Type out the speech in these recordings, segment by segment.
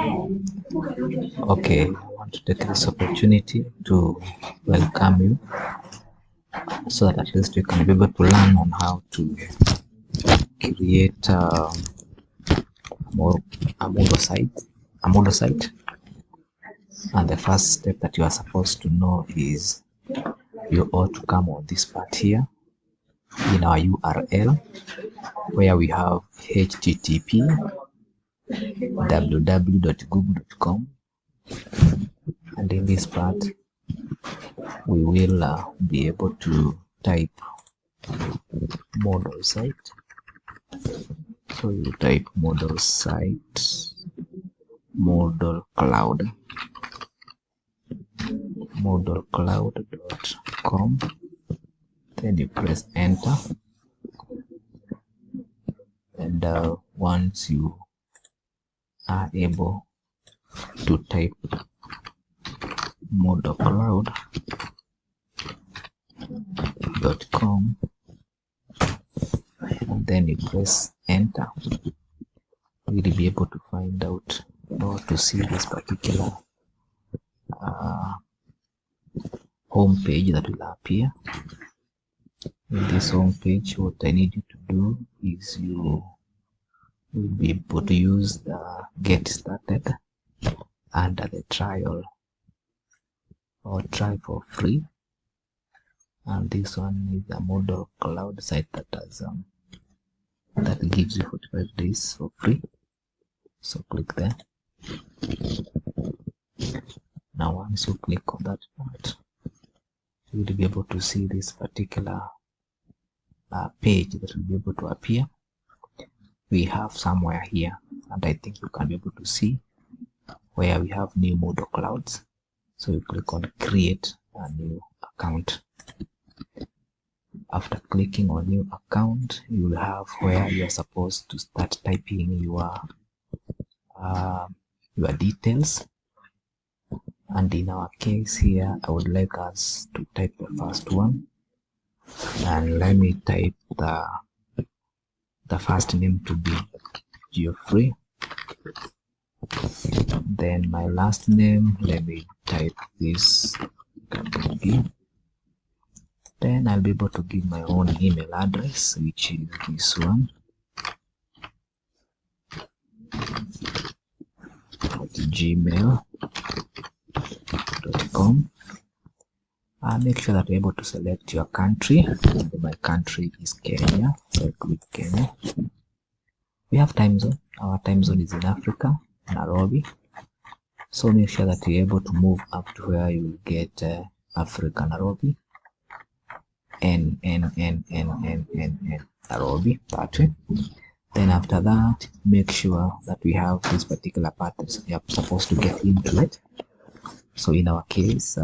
Okay, I want to take this opportunity to welcome you so that at least you can be able to learn on how to create more a model site. And the first step that you are supposed to know is you ought to come on this part here in our URL where we have http www.google.com, and in this part we will be able to type model site. So you type model site, model cloud.com, then you press enter, and once you are able to type model cloud.com and then you press enter, you'll be able to find out or to see this particular home page that will appear. In this home page, what I need you to do is you will be able to use the get started under the trial or try for free, and this one is a model cloud site that has that gives you 45 days for free. So click there. Now once you click on that part, you will be able to see this particular page that will be able to appear. We have somewhere here, and I think you can be able to see where we have new model clouds. So you click on create a new account. After clicking on new account, you will have where you are supposed to start typing your details. And in our case here, I would like us to type the first one, and let me type the first name to be Geoffrey. Then my last name, let me type this Kabugi. Then I'll be able to give my own email address, which is this one, gmail.com. Make sure that you're able to select your country. And my country is Kenya, so I click Kenya. We have time zone. Our time zone is in Africa, Nairobi. So make sure that you're able to move up to where you will get Africa, Nairobi. N Nairobi, that way. Then after that, make sure that we have this particular part that you're supposed to get into it. So in our case,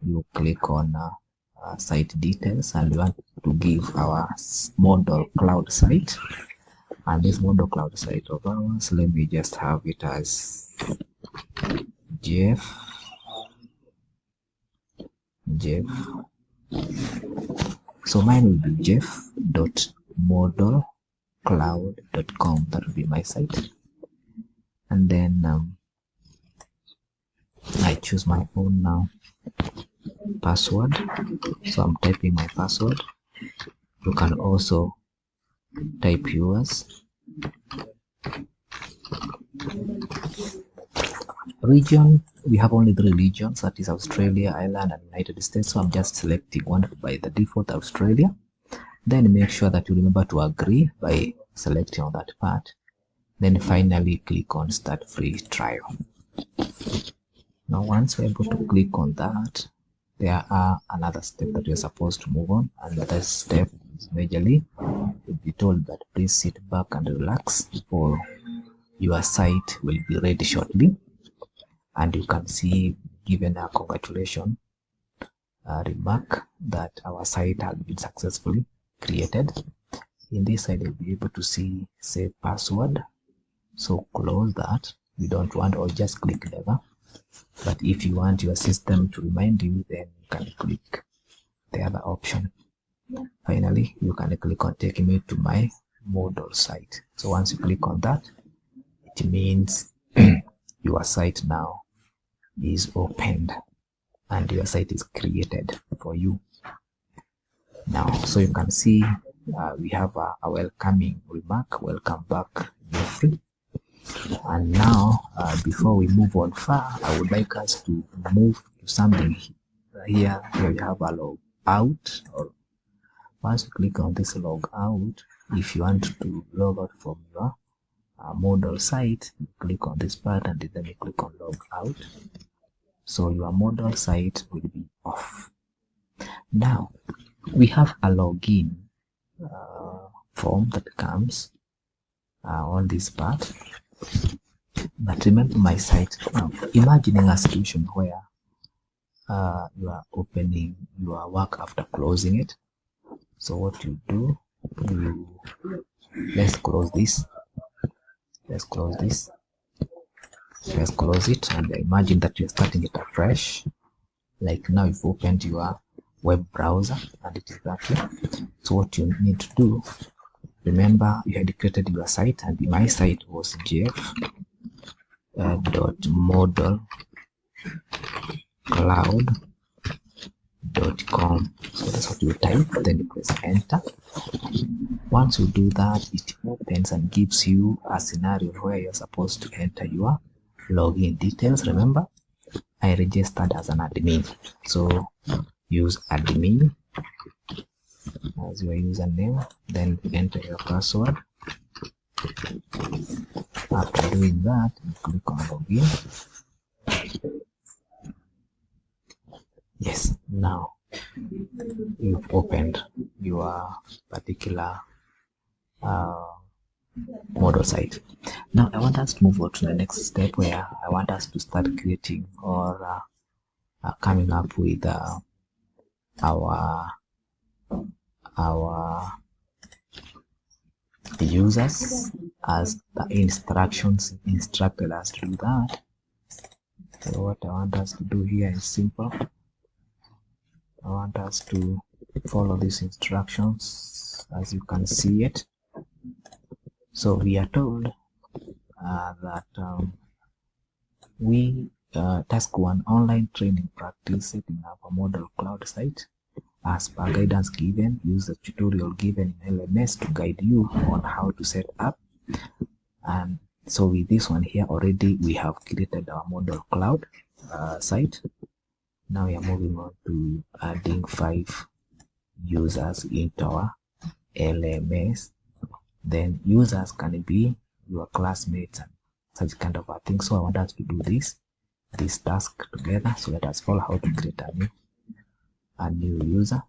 you click on site details, and we want to give our model cloud site. And this model cloud site of ours, let me just have it as Jeff. So mine will be jeff.modelcloud.com. That will be my site. And then I choose my own now password. So I'm typing my password. You can also type yours. Region, we have only 3 regions, that is Australia, Ireland, and United States. So I'm just selecting one by the default, Australia. Then make sure that you remember to agree by selecting on that part. Then finally click on start free trial. Now once we're able to click on that, there are another step that we're supposed to move on, and that step is majorly you'll be told that please sit back and relax, for your site will be ready shortly. And you can see given a congratulation remark that our site has been successfully created. In this side, you'll be able to see save password. So close that. We don't want, or just click never. But if you want your system to remind you, then you can click the other option. Finally, you can click on take me to my model site. So once you click on that, it means you your site now is opened and your site is created for you now. So you can see we have a welcoming remark, welcome back, you're free. And now before we move on far, I would like us to move to something here where we have a log out. Or once you click on this log out, if you want to log out from your Moodle site, you click on this button and then you click on log out. So your Moodle site will be off. Now we have a login form that comes on this part. But remember my site now. Imagining a situation where you are opening your work after closing it. So what you do, let's close this. Let's close this. Let's close it, and imagine that you're starting it afresh. Like now you've opened your web browser and it is that way. So what you need to do, remember you had created your site, and my site was jeff.moodlecloud.com. So that's what you type, then you press enter. Once you do that, it opens and gives you a scenario where you're supposed to enter your login details. Remember, I registered as an admin, so use admin as your username, then enter your password. After doing that, you click on login. Yes, now you've opened your particular Moodle site. Now I want us to move on to the next step, where I want us to start creating or coming up with our users as the instructions instructed us to do that. So what I want us to do here is simple. I want us to follow these instructions as you can see it. So we are told that task 1, online training practice, setting up a Moodle cloud site. As per guidance given, use the tutorial given in LMS to guide you on how to set up. And so with this one here already we have created our Moodle cloud site. Now we are moving on to adding 5 users into our LMS. Then users can be your classmates and such kind of a thing. So I want us to do this task together. So let us follow how to create a new user.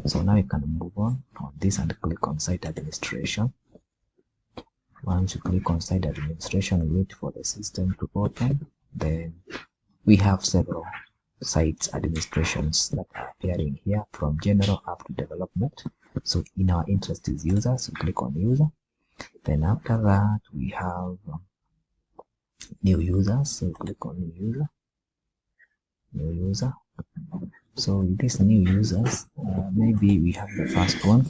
So now you can move on this and click on site administration. Once you click on site administration, wait for the system to open. Then we have several sites administrations that are appearing here, from general up to development. So in our interest is users, so click on user. Then after that we have new users, so click on new user. So with these new users, maybe we have the first one.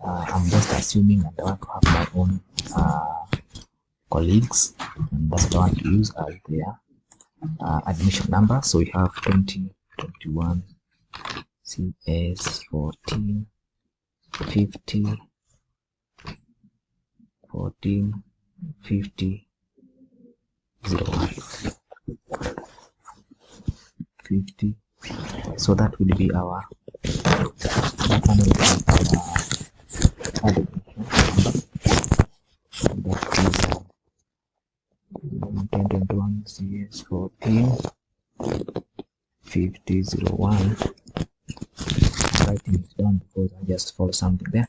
I'm just assuming, and I want to have my own colleagues, and that's what I want to use as their admission number. So we have 2021 CS 14 50 14 50 01 50. So that will be our admission number. That is 2021 CS 14 50 01. Writing it down because I just follow something there.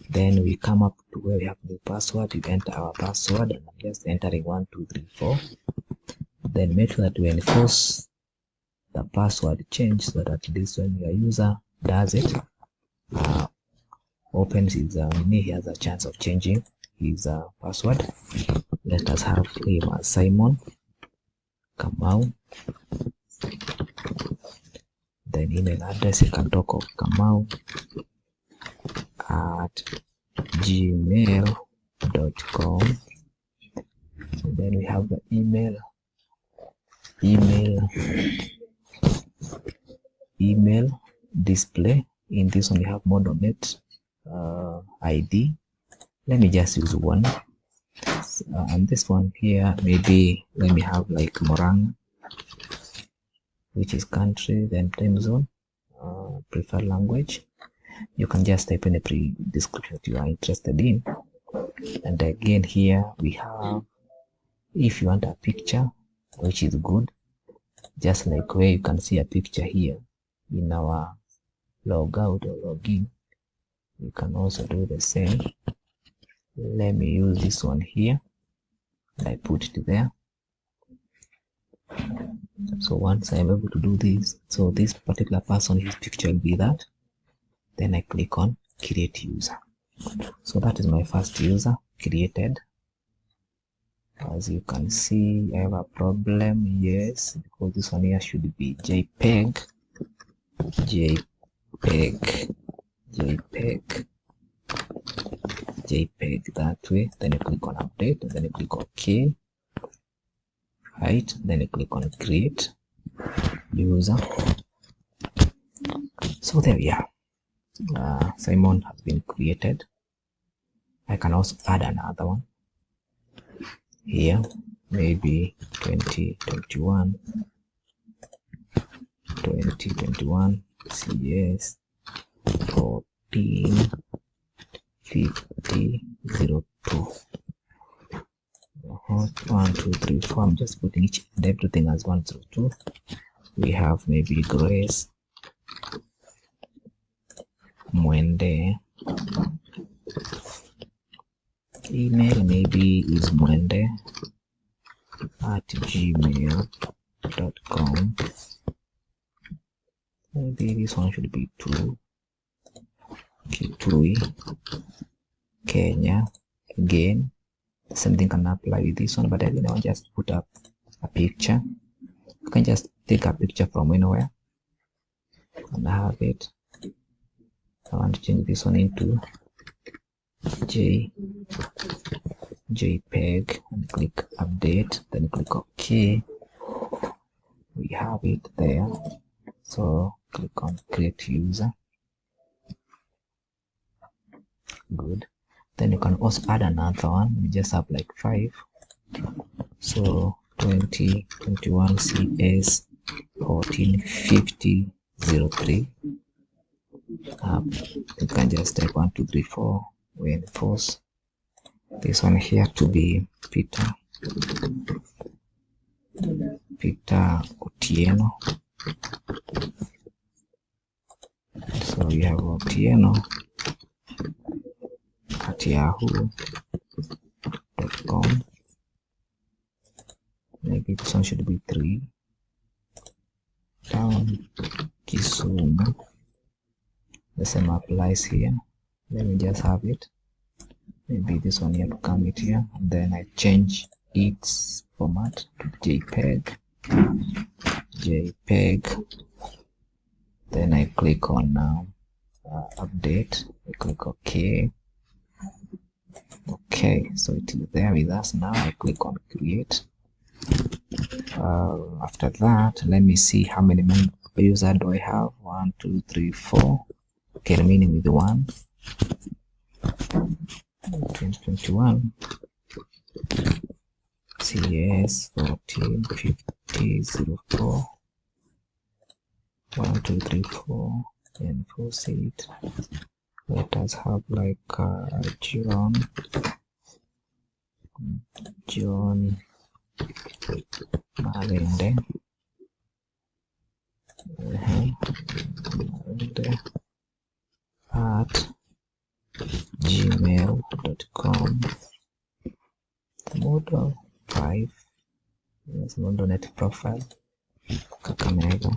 Then we come up to where we have the password. We enter our password, and I'm just entering 1 2 3 4. Then make sure that we enforce the password change, so that at least when your user does it, opens his he has a chance of changing his password. Let us have him as Simon Kamau. Then email address, you can talk of Kamau@gmail.com. And then we have the email display. In this one we have Modonet ID. Let me just use one. And this one here, maybe let me have like Morang, which is country, then time zone, preferred language. You can just type in a description that you are interested in. And again here we have, if you want a picture, which is good, just like where you can see a picture here in our logout or login, you can also do the same. Let me use this one here and I put it there. So once I'm able to do this, so this particular person, his picture will be that. Then I click on create user. So that is my first user created. As you can see, I have a problem, yes, because this one here should be JPEG that way. Then you click on update, and then you click OK, right? Then you click on create user. So there we are. Simon has been created. I can also add another one here, maybe 2021 CS 145002. 1 2 3 4. I'm just putting each and everything as 102. We have maybe Grace Mwende. Email maybe is mwende@gmail.com. Maybe this one should be 2. Kitui Kenya. Again, same thing can apply with this one, but again I'll just put up a picture. You can just take a picture from anywhere and have it. I want to change this one into JPEG and click update, then click OK. We have it there. So click on create user. Good. Then you can also add another one. We just have like 5. So 2021 CS 145003. You can just type 1 2 3 4 when force this one here to be Peter Otieno. So we have Otieno at yahoo.com. Maybe this one should be 3. Down Kisumu. The same applies here. Let me just have it. Maybe this one here to come it here, and then I change its format to JPEG. Then I click on update. I click OK. Okay, so it is there with us now. I click on create. After that, let me see how many users do I have. 1 2 3 4. Okay, remaining with the 1. 2021 CS 145004. 1 2 3 4 and 4 seat. Let us have like John Malende. At gmail.com. Model 5. Yes, Modonet profile. Kakamega.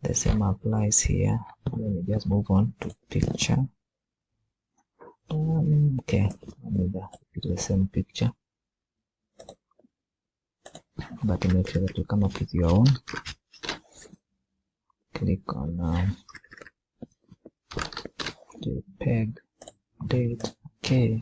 The same applies here. Let me just move on to picture. Okay, the same picture, but to make sure that you come up with your own, click on JPEG, date, okay,